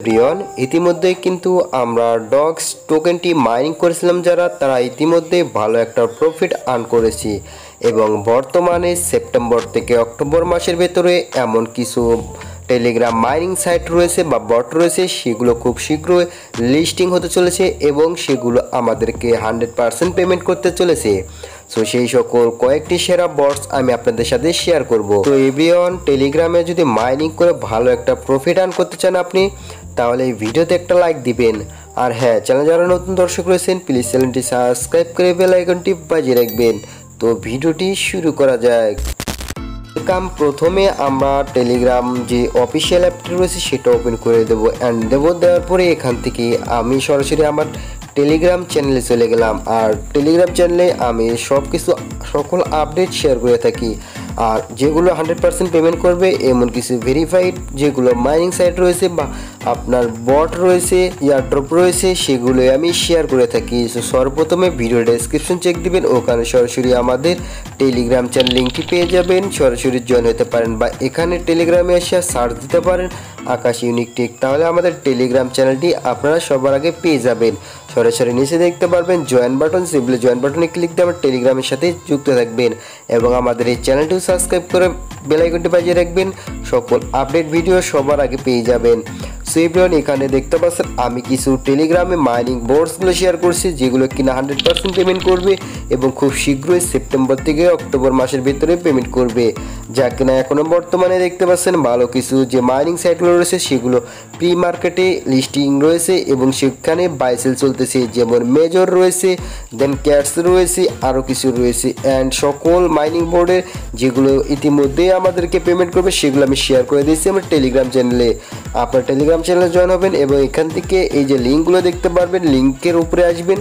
প্রিয়ন ইতিমধ্যে কিন্তু আমরা ডগস টোকেনটি মাইনিং করেছিলাম যারা তারা ইতিমধ্যে ভালো একটা প্রফিট আর্ন করেছি এবং বর্তমানে সেপ্টেম্বর থেকে অক্টোবর মাসের ভেতরে এমন কিছু টেলিগ্রাম মাইনিং সাইট রয়েছে বা বট রয়েছে, সেগুলো খুব শীঘ্রই লিস্টিং হতে চলেছে এবং সেগুলো আমাদেরকে 100% পেমেন্ট করতে চলেছে। সো সেই সকল কয়েকটি সেরা বটস আমি আপনাদের সাথে শেয়ার করব। তো এভরিওয়ান, টেলিগ্রামে যদি মাইনিং করে ভালো একটা প্রফিট আর্ন করতে চান আপনি, তাহলে এই ভিডিওতে একটা লাইক দিবেন। আর হ্যাঁ, চ্যানেল যারা নতুন দর্শক রয়েছেন প্লিজ চ্যানেলটি সাবস্ক্রাইব করে বেল আইকনটি বাজিয়ে রাখবেন। তো ভিডিওটি শুরু করা যাক। প্রথমে আমরা টেলিগ্রাম যে অফিসিয়াল অ্যাপটি রয়েছে সেটা ওপেন করে দেবো অ্যান্ড দেওয়ার পরে এখান থেকে আমি সরাসরি আমার টেলিগ্রাম চ্যানেলে চলে গেলাম। আর টেলিগ্রাম চ্যানেলে আমি সকল আপডেট শেয়ার করে থাকি। আর যেগুলো 100% পেমেন্ট করবে এমন কিছু ভেরিফাইড যেগুলো মাইনিং সাইট রয়েছে বা আপনার বট রয়েছে, এয়ারড্রপ রয়েছে, সেগুলোই আমি শেয়ার করে থাকি। সো সর্বপ্রথমে ভিডিও ডেসক্রিপশন চেক দিবেন, ওখানে সরাসরি আমাদের টেলিগ্রাম চ্যানেল লিঙ্কটি পেয়ে যাবেন, সরাসরি জয়েন হতে পারেন বা এখানে টেলিগ্রামে এসে সার্চ দিতে পারেন আকাশ ইউনিক টেক, তাহলে আমাদের টেলিগ্রাম চ্যানেলটি আপনারা সবার আগে পেয়ে যাবেন। সরাসরি নিচে দেখতে পারবেন জয়েন বাটন, সিম্পলি জয়েন বাটনে ক্লিক দিয়ে আমার টেলিগ্রামের সাথে যুক্ত থাকবেন এবং আমাদের এই চ্যানেলটিও সাবস্ক্রাইব করে বেল আইকনটি বাজিয়ে রাখবেন, সকল আপডেট ভিডিও সবার আগে পেয়ে যাবেন। সো এভরিওয়ান, এখানে দেখতে পাচ্ছেন আমি কিছু টেলিগ্রামে মাইনিং বোর্ডসগুলো শেয়ার করছি যেগুলো কিনা 100% পেমেন্ট করবে এবং খুব শীঘ্রই সেপ্টেম্বর থেকে অক্টোবর মাসের ভিতরে পেমেন্ট করবে, যা কিনা এখনও বর্তমানে দেখতে পাচ্ছেন ভালো কিছু যে মাইনিং সাইটগুলো রয়েছে সেগুলো প্রি মার্কেটে লিস্টিং রয়েছে এবং সেখানে বাই সেল চলতেছে, যেমন মেজর রয়েছে, দেন ক্যাটস রয়েছে, আরও কিছু রয়েছে। অ্যান্ড সকল মাইনিং বোর্ডের যেগুলো ইতিমধ্যেই আমাদেরকে পেমেন্ট করবে সেগুলো আমি শেয়ার করে দিয়েছি আমার টেলিগ্রাম চ্যানেলে। আপনার টেলিগ্রাম চ্যানেলে জয়েন হবেন এবং এখান থেকে এই যে লিঙ্কগুলো দেখতে পারবেন, লিঙ্কের উপরে আসবেন,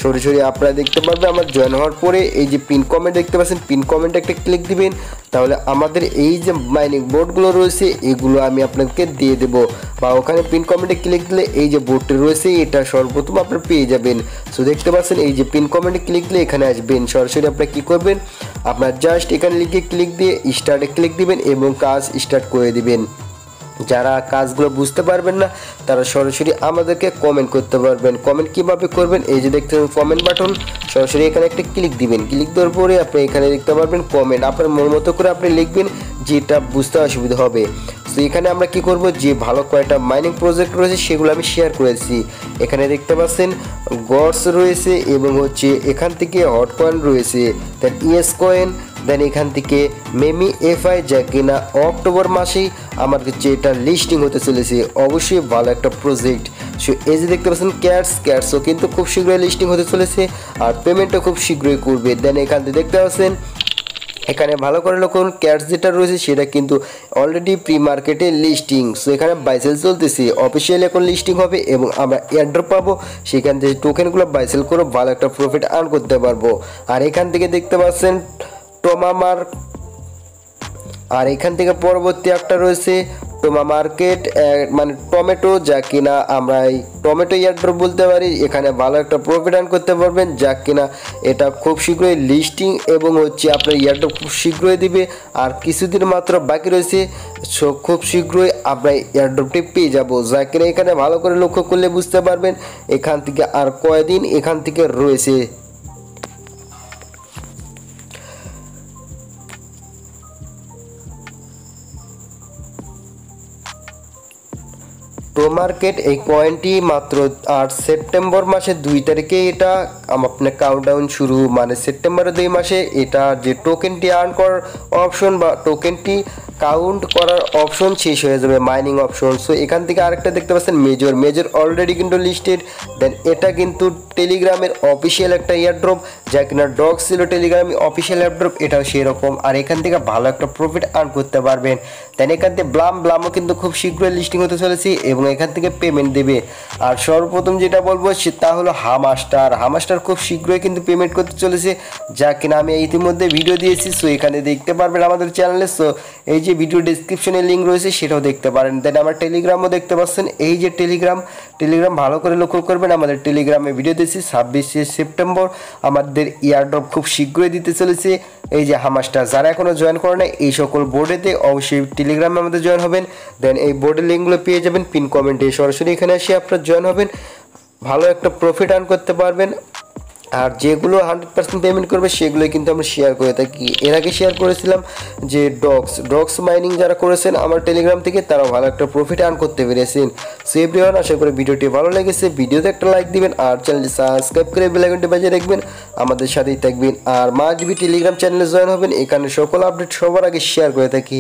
সরাসরি আপনারা দেখতে পারবেন আমার জয়েন হওয়ার পরে এই যে পিন কমেন্ট দেখতে পাচ্ছেন, পিন কমেন্টে একটা ক্লিক দিবেন, তাহলে আমাদের এই যে মাইনিং বোর্ডগুলো রয়েছে এগুলো আমি আপনাকে দিয়ে দেবো। বা ওখানে পিন কমেন্টে ক্লিক দিলে এই যে বোর্ডটি রয়েছে এটা সর্বপ্রথম আপনারা পেয়ে যাবেন। সো দেখতে পাচ্ছেন এই যে পিন কমেন্টে ক্লিক দিলে এখানে আসবেন, সরাসরি আপনারা কী করবেন, আপনার জাস্ট এখানে লিখে ক্লিক দিয়ে স্টার্টে ক্লিক দিবেন এবং কাজ স্টার্ট করে দিবেন। যারা কাজগুলো বুঝতে পারবেন না তারা সরাসরি আমাদেরকে কমেন্ট করতে পারবেন। কমেন্ট কিভাবে করবেন, এই যে দেখতে পাবেন কমেন্ট বাটন, সরাসরি এখানে একটা ক্লিক দিবেন, ক্লিক দেওয়ার পরে আপনি এখানে দেখতে পারবেন কমেন্ট, আপনার মন মতো করে আপনি লিখবেন যেটা বুঝতে অসুবিধা হবে। তো এখানে আমরা কি করব, যে ভালো কয়েকটা মাইনিং প্রজেক্ট রয়েছে সেগুলো আমি শেয়ার করেছি। এখানে দেখতে পাচ্ছেন গডস রয়েছে এবং হচ্ছে এখান থেকে হট কয়েন রয়েছে, দেন ইএস কয়েন, দেন এখান থেকে মেমি এফআই, যা কিনা অক্টোবর মাসেই আমার কাছে এটা লিস্টিং হতে চলেছে, অবশ্যই ভালো একটা প্রজেক্ট। সো এই যে দেখতে পাচ্ছেন ক্যাটসও কিন্তু খুব শীঘ্রই লিস্টিং হতে চলেছে আর পেমেন্টও খুব শীঘ্রই করবে। দেন এখান থেকে দেখতে পাচ্ছেন এখানে ভালো করে লক্ষ্য করুন, ক্যাটস যেটা রয়েছে সেটা কিন্তু অলরেডি প্রি মার্কেটে লিস্টিং। সো এখানে বাইসেল চলতেছে, অফিসিয়ালি এখন লিস্টিং হবে এবং আমরা এয়ারড্রপ পাবো, সেখান থেকে টোকেনগুলো বাইসেল করে ভালো একটা প্রফিট আর্ন করতে পারবো। আর এখান থেকে দেখতে পাচ্ছেন টোমামার, আর এখান থেকে পরবর্তী একটা রয়েছে টোমা মার্কেট, মানে টমেটো, যা কিনা আমরা এই টমেটো এয়ারড্রপ বলতে পারি। এখানে ভালো একটা প্রফিট আর্ন করতে পারবেন, যা কিনা এটা খুব শীঘ্রই লিস্টিং এবং হচ্ছে আপনার এয়ারড্রপ খুব শীঘ্রই দিবে। আর কিছুদিন মাত্র বাকি রয়েছে, সো খুব শীঘ্রই আমরা এয়ারড্রপটি পেয়ে যাব, যা কিনা এখানে ভালো করে লক্ষ্য করলে বুঝতে পারবেন এখান থেকে আর কয়দিন এখান থেকে রয়েছে। প্রো মার্কেট এই কয়েনটি মাত্র আর সেপ্টেম্বর মাসের 2 তারিখে এটা আপনার কাউন্টডাউন শুরু, মানে সেপ্টেম্বরের 2 মাসে এটা যে টোকেনটি আর্ন করার অপশন বা টোকেনটি কাউন্ট করার অপশন শেষ হয়ে যাবে, মাইনিং অপশন। সো এখান থেকে আরেকটা দেখতে পাচ্ছেন মেজর অলরেডি কিন্তু লিস্টেড। দেন এটা কিন্তু টেলিগ্রামের অফিসিয়াল একটা এয়ারড্রপ, যা কিনা ডগ ছিল টেলিগ্রামের অফিসিয়াল এয়ারড্রপ, এটাও সেরকম। আর এখান থেকে ভালো একটা প্রফিট আর্ন করতে পারবেন। দেন এখান থেকে ব্লামও কিন্তু খুব শীঘ্রই লিস্টিং হতে চলেছে এবং এখান থেকে পেমেন্ট দেবে। আর সর্বপ্রথম যেটা বলবো তা হলো হামাস্টার খুব শীঘ্রই কিন্তু পেমেন্ট করতে চলেছে, যা কিনা আমি ইতিমধ্যে ভিডিও দিয়েছি। সো এখানে দেখতে পারবেন আমাদের চ্যানেলে। সো এই যে ভিডিও ডেসক্রিপশনে লিঙ্ক রয়েছে সেটাও দেখতে পারেন। দেন আমার টেলিগ্রামও দেখতে পাচ্ছেন, এই যে টেলিগ্রাম ভালো করে লক্ষ্য করবেন, আমাদের টেলিগ্রামে ভিডিও দিয়েছি 26 সেপ্টেম্বর আমাদের এয়ারড্রপ খুব শীঘ্রই দিতে চলেছে, এই যে হামাসটা, যারা এখনও জয়েন করে না এই সকল বোর্ডেতে অবশ্যই টেলিগ্রামে আমাদের জয়েন হবেন। দেন এই বোর্ডের লিঙ্কগুলো পেয়ে যাবেন পিন কমেন্টে, সরাসরি এখানে এসে আপনারা জয়েন হবেন, ভালো একটা প্রফিট আর্ন করতে পারবেন। আর যেগুলো 100% পেমেন্ট করবে সেগুলোই কিন্তু আমরা শেয়ার করে থাকি। এর আগে শেয়ার করেছিলাম যে ডক্স মাইনিং যারা করেছেন আমার টেলিগ্রাম থেকে, তারাও ভালো একটা প্রফিট আর্ন করতে পেরেছেন। সো এভরিওয়ান, আশা করি ভিডিওটি ভালো লেগেছে, ভিডিওতে একটা লাইক দিবেন আর চ্যানেলটি সাবস্ক্রাইব করে বেল আইকনটি বাজিয়ে রাখবেন, আমাদের সাথেই থাকবেন। আর মাছবি টেলিগ্রাম চ্যানেলে জয়েন হবেন, এখানে সকল আপডেট সবার আগে শেয়ার করে থাকি।